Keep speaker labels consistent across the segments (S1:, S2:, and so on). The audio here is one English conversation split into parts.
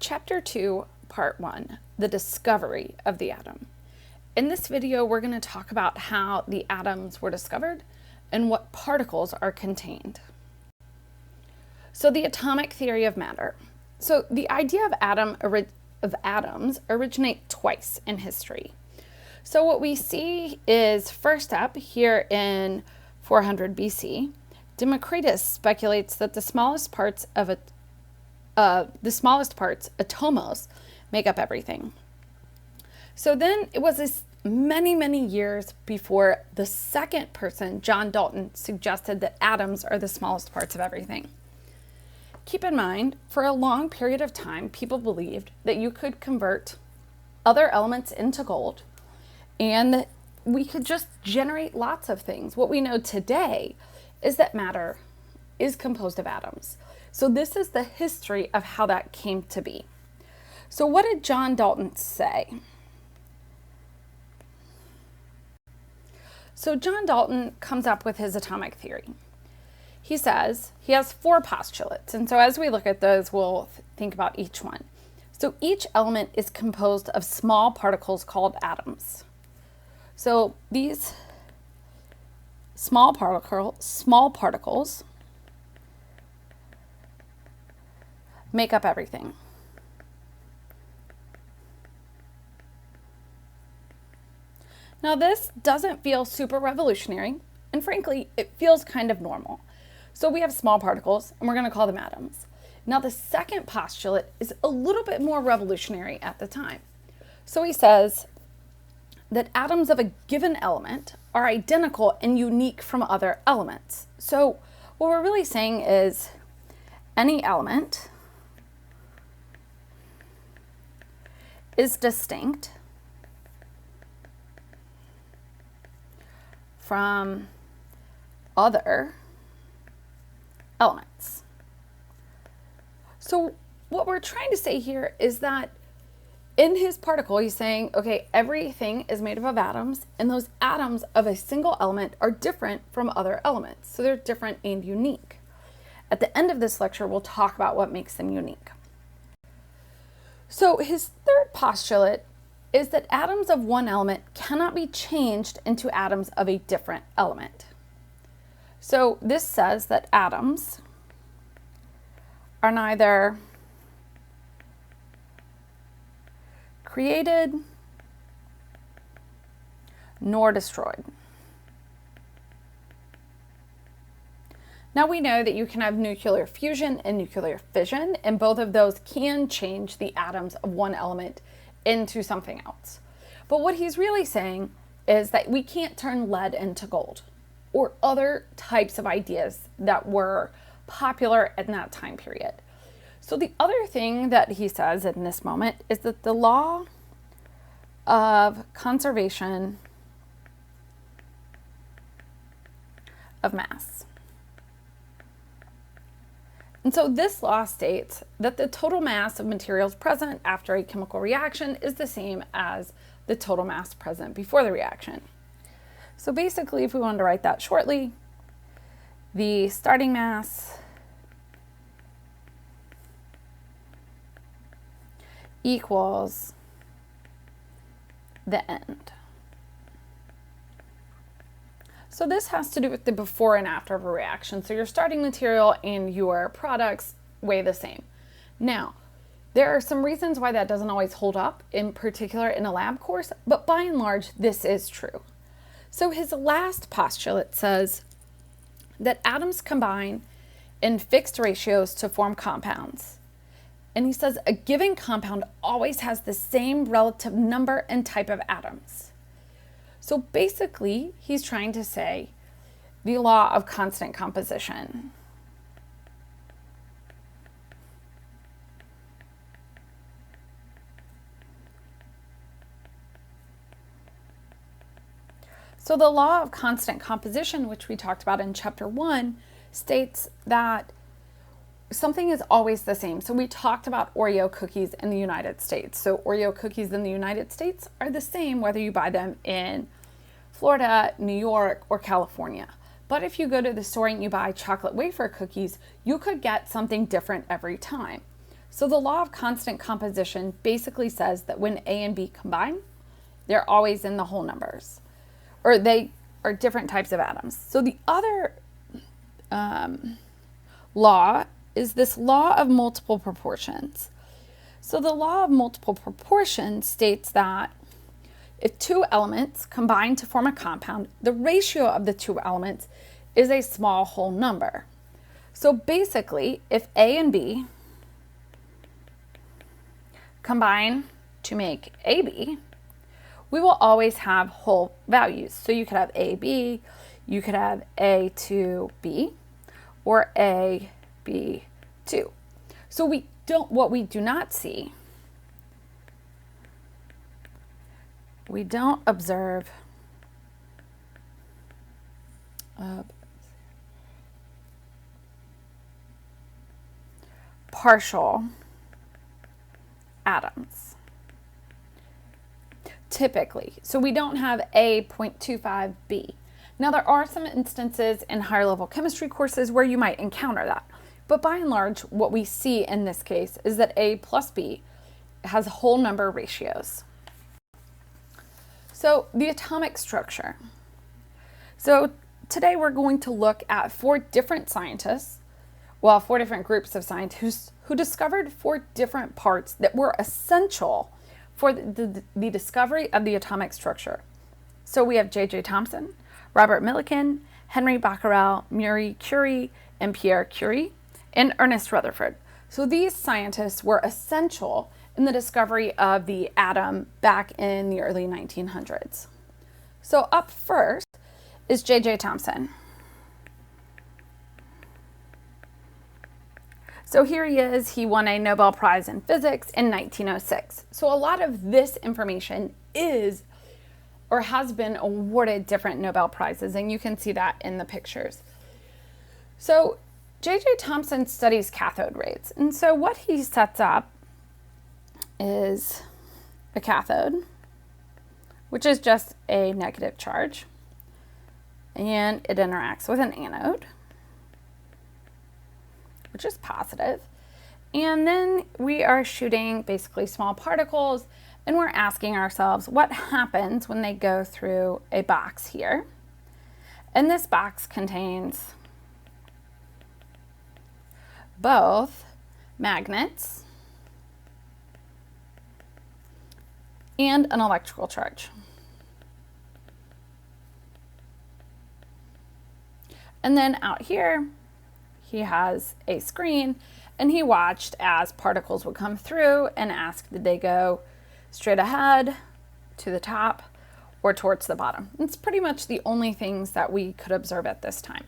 S1: Chapter 2, Part 1, the discovery of the atom. In this video, we're going to talk about how the atoms were discovered and what particles are contained. So the atomic theory of matter. So the idea of atoms originate twice in history. So what we see is, first up, here in 400 BC, Democritus speculates that the smallest parts, atomos, make up everything. So then it was many years before the second person, John Dalton, suggested that atoms are the smallest parts of everything. Keep in mind, for a long period of time, people believed that you could convert other elements into gold and that we could just generate lots of things. What we know today is that matter is composed of atoms. So this is the history of how that came to be. So what did John Dalton say? So John Dalton comes up with his atomic theory. He says he has 4 postulates. And so as we look at those, we'll think about each one. So each element is composed of small particles called atoms. So these small particles make up everything. Now this doesn't feel super revolutionary, and frankly, it feels kind of normal. So we have small particles, and we're going to call them atoms. Now the second postulate is a little bit more revolutionary at the time. So he says that atoms of a given element are identical and unique from other elements. So what we're really saying is any element is distinct from other elements. So what we're trying to say here is that in his particle, he's saying, okay, everything is made up of atoms, and those atoms of a single element are different from other elements. So they're different and unique. At the end of this lecture, we'll talk about what makes them unique. So his third postulate is that atoms of one element cannot be changed into atoms of a different element. So this says that atoms are neither created nor destroyed. Now we know that you can have nuclear fusion and nuclear fission, and both of those can change the atoms of one element into something else. But what he's really saying is that we can't turn lead into gold or other types of ideas that were popular in that time period. So the other thing that he says in this moment is that the law of conservation of mass. And so this law states that the total mass of materials present after a chemical reaction is the same as the total mass present before the reaction. So basically, if we wanted to write that shortly, the starting mass equals the end. So this has to do with the before and after of a reaction. So your starting material and your products weigh the same. Now, there are some reasons why that doesn't always hold up, in particular in a lab course, but by and large, this is true. So his last postulate says that atoms combine in fixed ratios to form compounds. And he says a given compound always has the same relative number and type of atoms. So basically, he's trying to say the law of constant composition. So the law of constant composition, which we talked about in chapter 1, states that something is always the same. So we talked about Oreo cookies in the United States. So Oreo cookies in the United States are the same whether you buy them in Florida, New York, or California. But if you go to the store and you buy chocolate wafer cookies, you could get something different every time. So the law of constant composition basically says that when A and B combine, they're always in the whole numbers, or they are different types of atoms. So the other law is this law of multiple proportions. So the law of multiple proportions states that if two elements combine to form a compound, the ratio of the two elements is a small whole number. So basically, if A and B combine to make AB, we will always have whole values. So you could have AB, you could have A2B, or AB2. So what we do not see, we don't observe partial atoms typically. So we don't have A.25B. Now there are some instances in higher level chemistry courses where you might encounter that. But by and large, what we see in this case is that A plus B has whole number ratios. So the atomic structure. So today we're going to look at four different groups of scientists who discovered four different parts that were essential for the discovery of the atomic structure. So we have J.J. Thomson, Robert Millikan, Henry Becquerel, Marie Curie, and Pierre Curie, and Ernest Rutherford. So these scientists were essential in the discovery of the atom back in the early 1900s. So up first is J.J. Thomson. So here he is. He won a Nobel Prize in Physics in 1906. So a lot of this information is or has been awarded different Nobel Prizes, and you can see that in the pictures. So J.J. Thomson studies cathode rays, and so what he sets up is a cathode, which is just a negative charge, and it interacts with an anode, which is positive. And then we are shooting basically small particles, and we're asking ourselves what happens when they go through a box here. And this box contains both magnets and an electrical charge. And then out here, he has a screen, and he watched as particles would come through and asked, did they go straight ahead, to the top, or towards the bottom? It's pretty much the only things that we could observe at this time.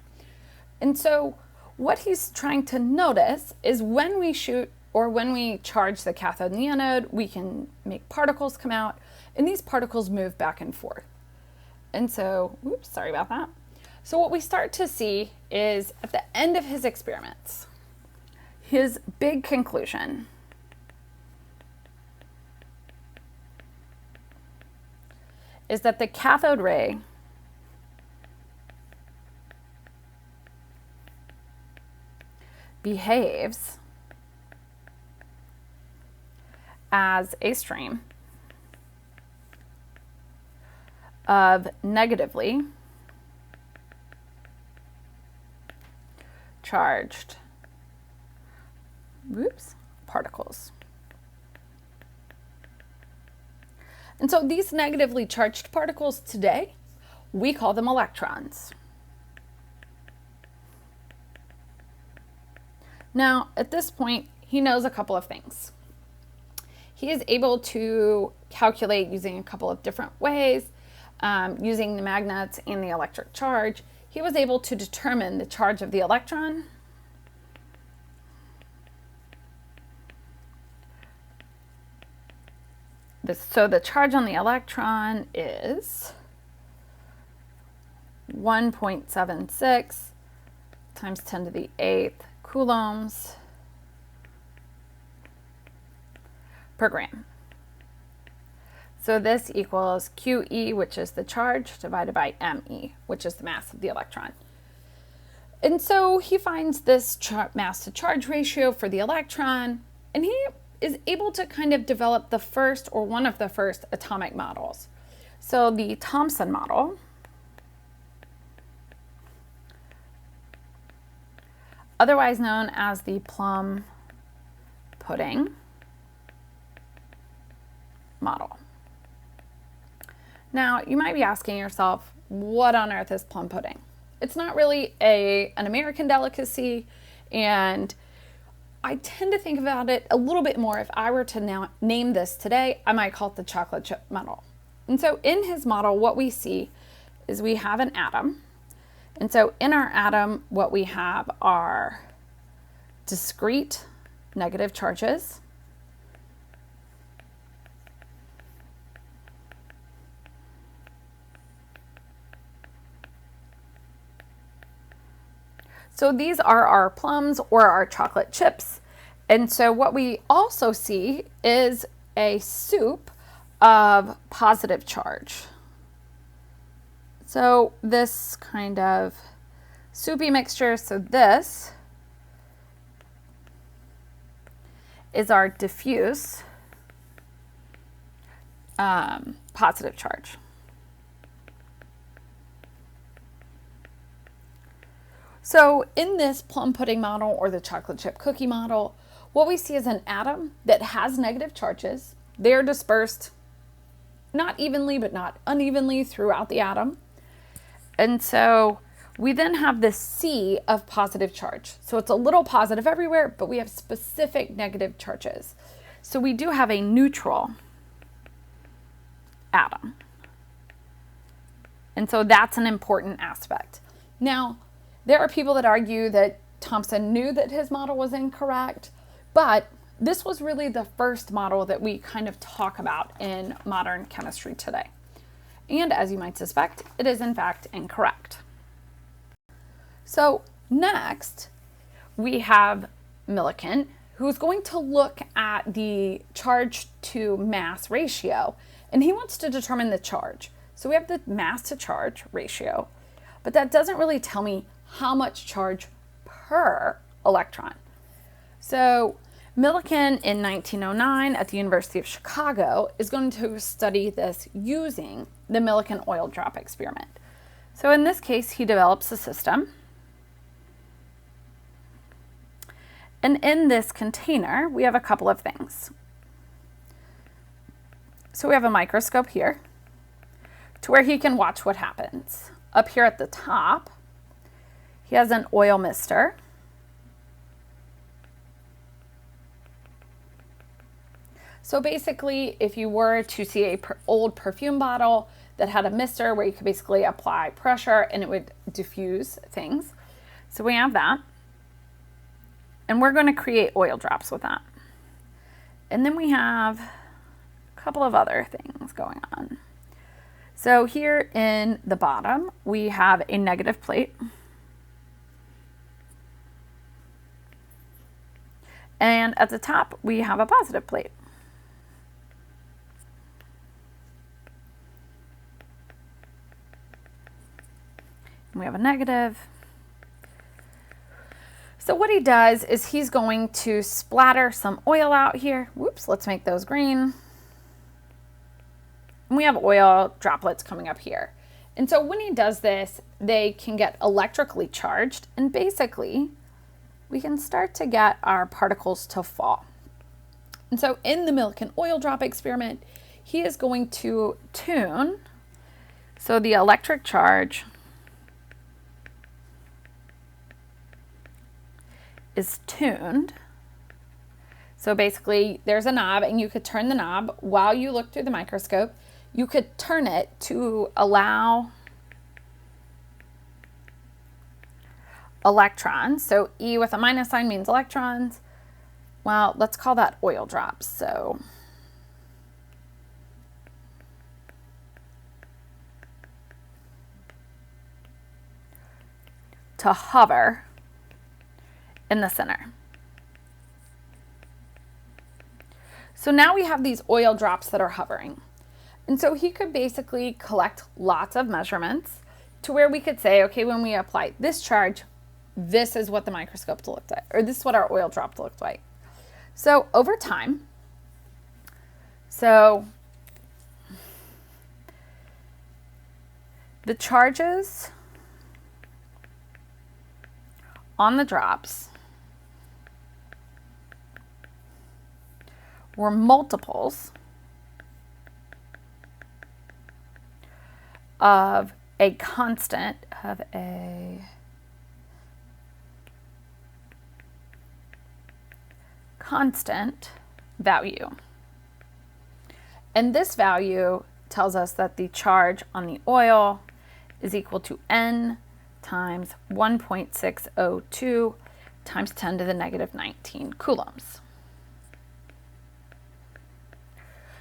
S1: And so what he's trying to notice is when we shoot or when we charge the cathode and the anode, we can make particles come out, and these particles move back and forth. And so, oops, sorry about that. So what we start to see is at the end of his experiments, his big conclusion is that the cathode ray behaves as a stream of negatively charged particles. And so these negatively charged particles today, we call them electrons. Now, at this point, he knows a couple of things. He is able to calculate using a couple of different ways, using the magnets and the electric charge. He was able to determine the charge of the electron. So the charge on the electron is 1.76 times 10 to the 8th coulombs per gram. So this equals QE, which is the charge, divided by ME, which is the mass of the electron. And so he finds this mass to charge ratio for the electron, And he is able to kind of develop the first or one of the first atomic models. So the Thomson model, otherwise known as the plum pudding model. Now, you might be asking yourself, what on earth is plum pudding? It's not really an American delicacy, and I tend to think about it a little bit more. If I were to now name this today, I might call it the chocolate chip model. And so in his model, what we see is we have an atom. And so in our atom, what we have are discrete negative charges, so these are our plums or our chocolate chips. And so what we also see is a soup of positive charge. So this kind of soupy mixture, so this is our diffuse positive charge. So in this plum pudding model or the chocolate chip cookie model, what we see is an atom that has negative charges. They're dispersed not evenly, but not unevenly throughout the atom. And so we then have this sea of positive charge. So it's a little positive everywhere, but we have specific negative charges. So we do have a neutral atom. And so that's an important aspect. Now, there are people that argue that Thomson knew that his model was incorrect, but this was really the first model that we kind of talk about in modern chemistry today. And as you might suspect, it is in fact incorrect. So next, we have Millikan, who's going to look at the charge to mass ratio, and he wants to determine the charge. So we have the mass to charge ratio, but that doesn't really tell me how much charge per electron. So Millikan in 1909 at the University of Chicago is going to study this using the Millikan oil drop experiment. So in this case, he develops a system. And in this container, we have a couple of things. So we have a microscope here to where he can watch what happens. Up here at the top, he has an oil mister. So basically, if you were to see an old perfume bottle that had a mister where you could basically apply pressure and it would diffuse things. So we have that. And we're going to create oil drops with that. And then we have a couple of other things going on. So here in the bottom, we have a negative plate. And at the top, we have a positive plate. And we have a negative. So what he does is he's going to splatter some oil out here. Whoops, let's make those green. And we have oil droplets coming up here. And so when he does this, they can get electrically charged, and basically we can start to get our particles to fall. And so in the Millikan oil drop experiment, he is going to tune, so the electric charge is tuned. So basically there's a knob and you could turn the knob while you look through the microscope. You could turn it to allow electrons. So E with a minus sign means electrons. Well, let's call that oil drops. So to hover in the center. So now we have these oil drops that are hovering. And so he could basically collect lots of measurements to where we could say, okay, when we apply this charge, this is what the microscope looked like, or this is what our oil drop looked like. So over time, so the charges on the drops were multiples of a constant value. And this value tells us that the charge on the oil is equal to N times 1.602 times 10 to the negative 19 coulombs.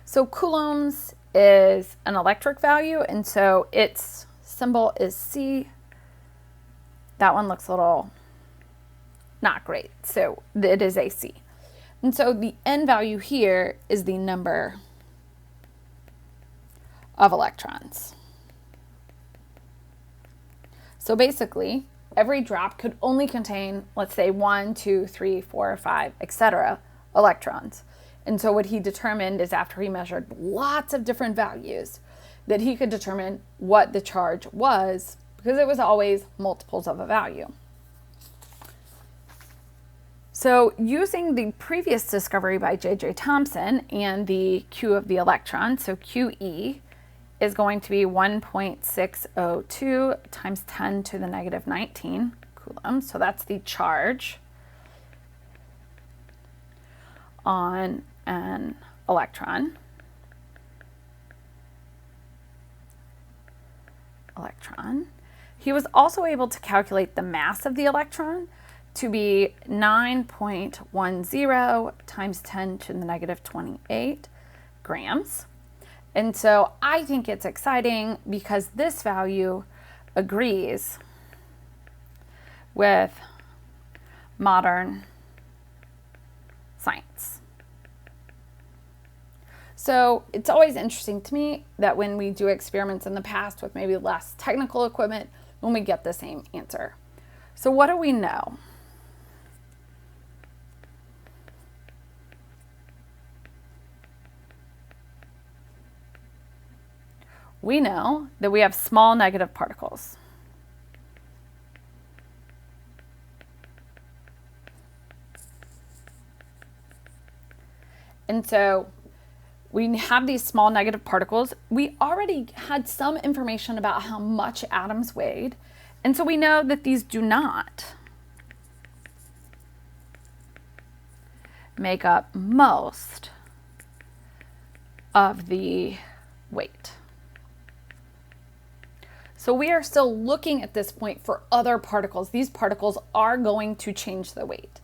S1: So coulombs is an electric value, and so its symbol is C. That one looks a little not great, so it is a C. And so the N value here is the number of electrons. So basically, every drop could only contain, let's say, 1, 2, 3, 4, 5, etc. electrons. And so what he determined is, after he measured lots of different values, that he could determine what the charge was, because it was always multiples of a value. So using the previous discovery by J.J. Thomson and the Q of the electron, so QE is going to be 1.602 times 10 to the negative 19 coulombs. So that's the charge on an electron. He was also able to calculate the mass of the electron to be 9.10 times 10 to the negative 28 grams. And so I think it's exciting because this value agrees with modern science. So it's always interesting to me that when we do experiments in the past with maybe less technical equipment, when we get the same answer. So what do we know? We know that we have small negative particles. And so we have these small negative particles. We already had some information about how much atoms weighed. And so we know that these do not make up most of the weight. So we are still looking at this point for other particles. These particles are going to change the weight.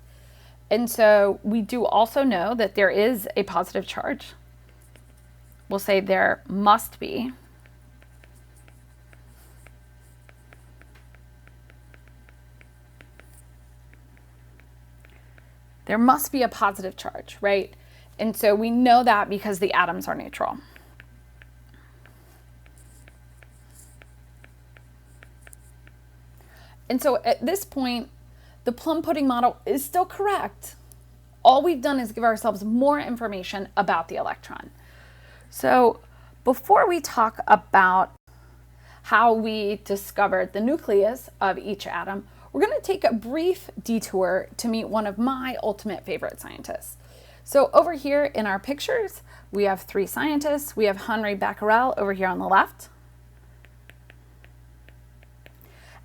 S1: And so we do also know that there is a positive charge. We'll say there must be. There must be a positive charge, right? And so we know that because the atoms are neutral. And so at this point, the plum pudding model is still correct. All we've done is give ourselves more information about the electron. So before we talk about how we discovered the nucleus of each atom, we're going to take a brief detour to meet one of my ultimate favorite scientists. So over here in our pictures, we have three scientists. We have Henri Becquerel over here on the left.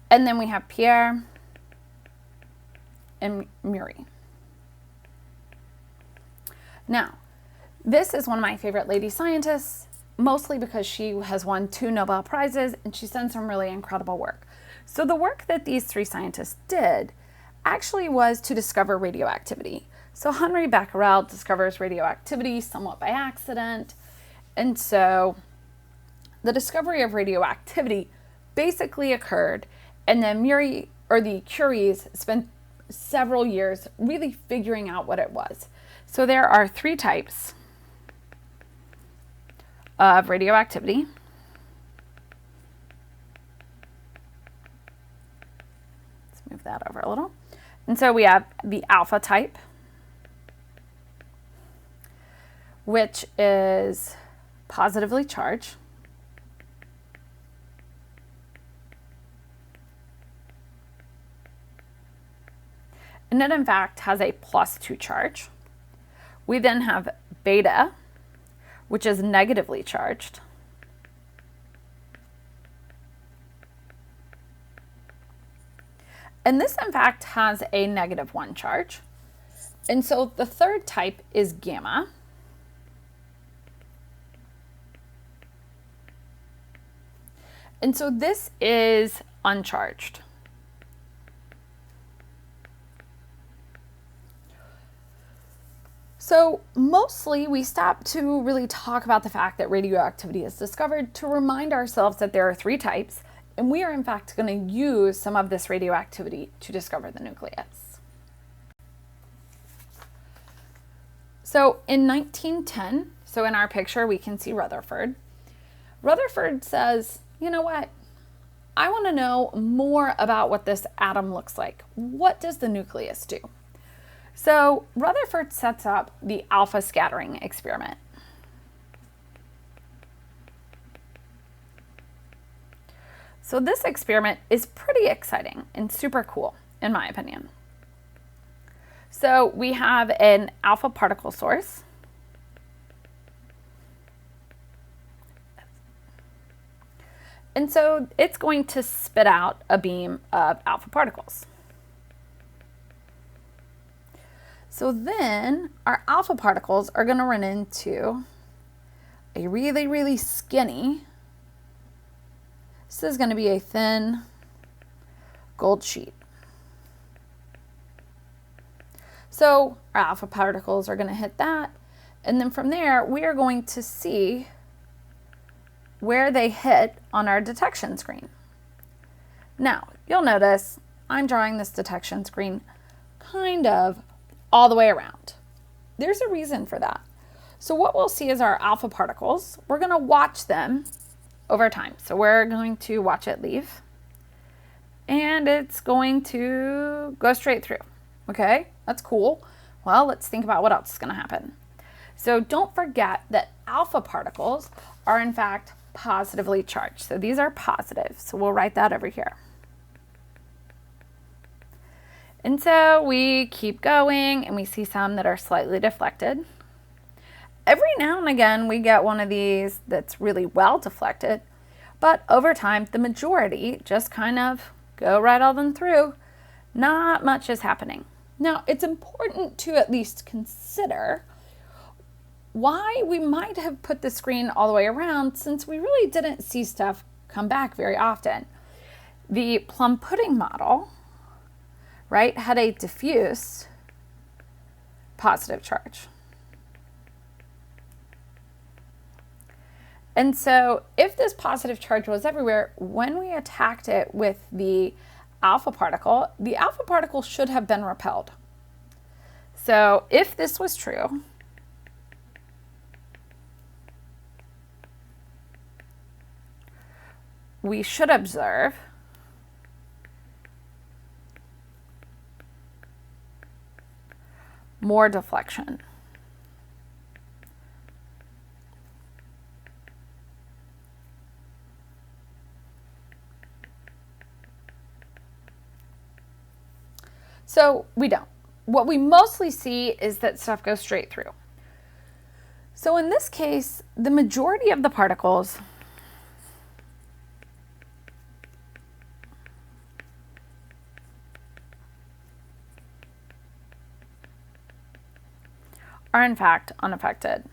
S1: And then we have Pierre and Curie. Now, this is one of my favorite lady scientists, mostly because she has won 2 Nobel Prizes and she's done some really incredible work. So the work that these 3 scientists did actually was to discover radioactivity. So Henri Becquerel discovers radioactivity somewhat by accident. And so the discovery of radioactivity basically occurred, and then the Curies spent several years really figuring out what it was. So there are 3 types of radioactivity. Let's move that over a little. And so we have the alpha type, which is positively charged. And it in fact has a +2 charge. We then have beta, which is negatively charged. And this in fact has a -1 charge. And so the third type is gamma. And so this is uncharged. So mostly we stop to really talk about the fact that radioactivity is discovered to remind ourselves that there are 3 types, and we are in fact going to use some of this radioactivity to discover the nucleus. So in 1910, so in our picture we can see Rutherford. Rutherford says, you know what? I want to know more about what this atom looks like. What does the nucleus do? So Rutherford sets up the alpha scattering experiment. So this experiment is pretty exciting and super cool, in my opinion. So we have an alpha particle source. And so it's going to spit out a beam of alpha particles. So then our alpha particles are going to run into a really, really skinny, this is going to be a thin gold sheet. So our alpha particles are going to hit that, and then from there we are going to see where they hit on our detection screen. Now, you'll notice I'm drawing this detection screen kind of all the way around. There's a reason for that. So what we'll see is our alpha particles. We're going to watch them over time. So we're going to watch it leave, and it's going to go straight through. Okay, that's cool. Well, let's think about what else is going to happen. So don't forget that alpha particles are in fact positively charged. So these are positive. So we'll write that over here. And so we keep going and we see some that are slightly deflected. Every now and again we get one of these that's really well deflected, but over time the majority just kind of go right all them through. Not much is happening. Now it's important to at least consider why we might have put the screen all the way around, since we really didn't see stuff come back very often. The plum pudding model, right, had a diffuse positive charge. And so if this positive charge was everywhere, when we attacked it with the alpha particle should have been repelled. So if this was true, we should observe more deflection. So we don't. What we mostly see is that stuff goes straight through. So in this case, the majority of the particles are in fact unaffected.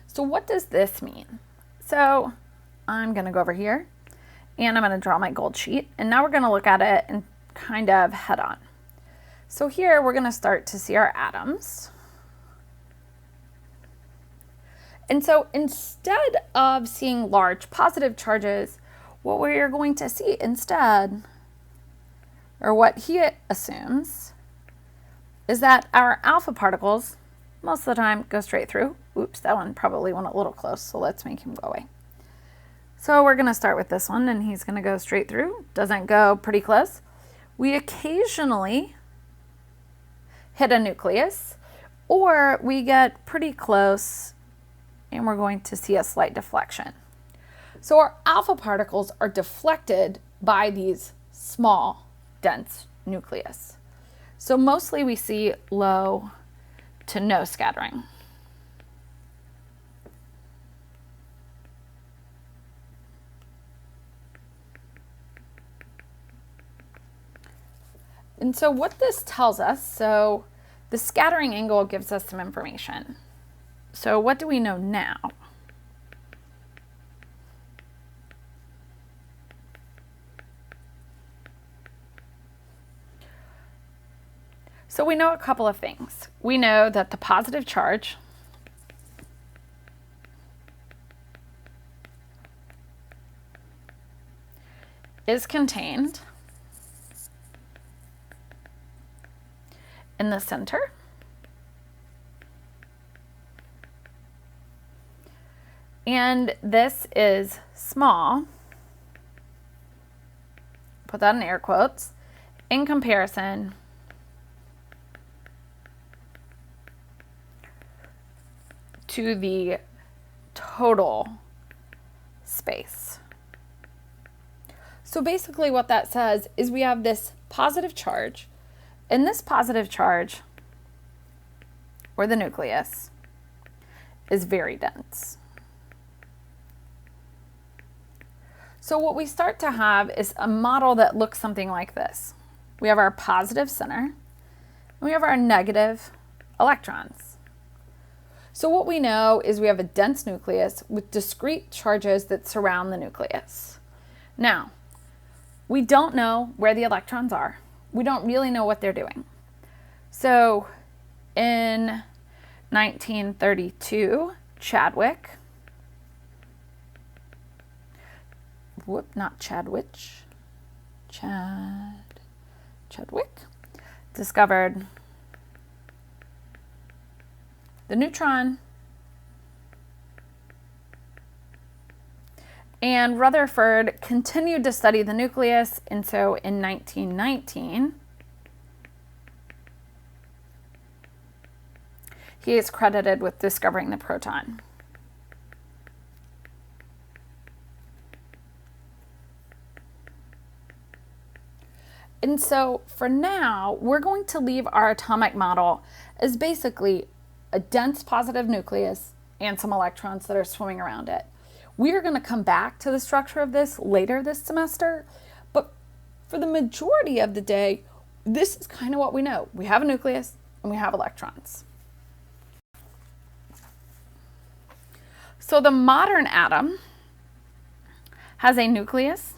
S1: So what does this mean? So I'm going to go over here and I'm going to draw my gold sheet, and now we're going to look at it and kind of head on. So here we're going to start to see our atoms. And so instead of seeing large positive charges, what we're going to see instead, or what he assumes, is that our alpha particles most of the time go straight through. Oops, that one probably went a little close, so let's make him go away. So we're going to start with this one, and he's going to go straight through. Doesn't go pretty close. We occasionally hit a nucleus, or we get pretty close and we're going to see a slight deflection. So our alpha particles are deflected by these small, dense nucleus. So mostly we see low to no scattering. And so what this tells us, so the scattering angle gives us some information. So what do we know now? So we know a couple of things. We know that the positive charge is contained in the center. And this is small, put that in air quotes, in comparison to the total space. So basically what that says is we have this positive charge, and this positive charge, or the nucleus, is very dense. So what we start to have is a model that looks something like this. We have our positive center, and we have our negative electrons. So what we know is we have a dense nucleus with discrete charges that surround the nucleus. Now, we don't know where the electrons are. We don't really know what they're doing. So in 1932, Chadwick discovered the neutron, and Rutherford continued to study the nucleus, and so in 1919 he is credited with discovering the proton. And so for now, we're going to leave our atomic model as basically a dense positive nucleus and some electrons that are swimming around it. We are going to come back to the structure of this later this semester, but for the majority of the day, this is kind of what we know. We have a nucleus and we have electrons. So the modern atom has a nucleus,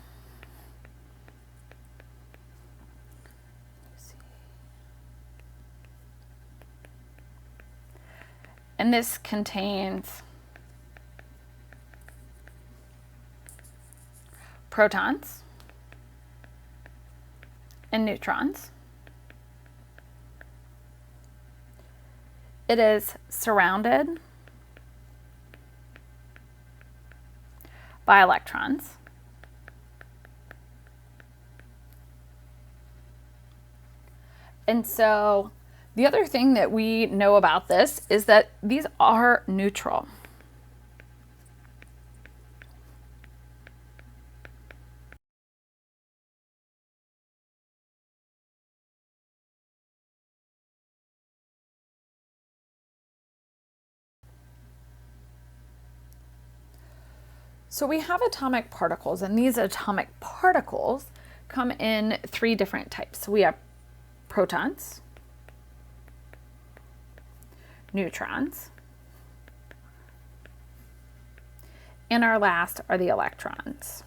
S1: and this contains protons and neutrons. It is surrounded by electrons. And so the other thing that we know about this is that these are neutral. So we have atomic particles, and these atomic particles come in three different types. So we have protons, neutrons, and our last are the electrons.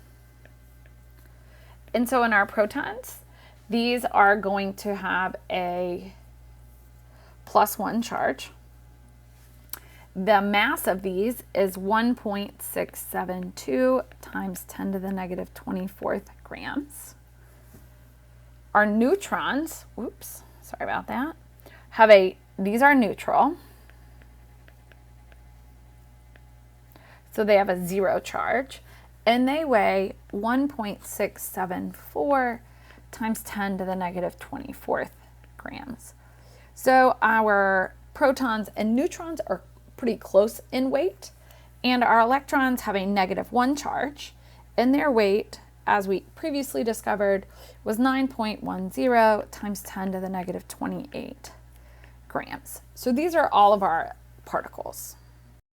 S1: And so in our protons, these are going to have a +1 charge. The mass of these is 1.672 times 10 to the negative 24th grams. Our neutrons, oops, sorry about that, these are neutral. So they have a 0 charge, and they weigh 1.674 times 10 to the negative 24th grams. So our protons and neutrons are pretty close in weight, and our electrons have a -1 charge, and their weight, as we previously discovered, was 9.10 times 10 to the negative 28 grams. So these are all of our particles.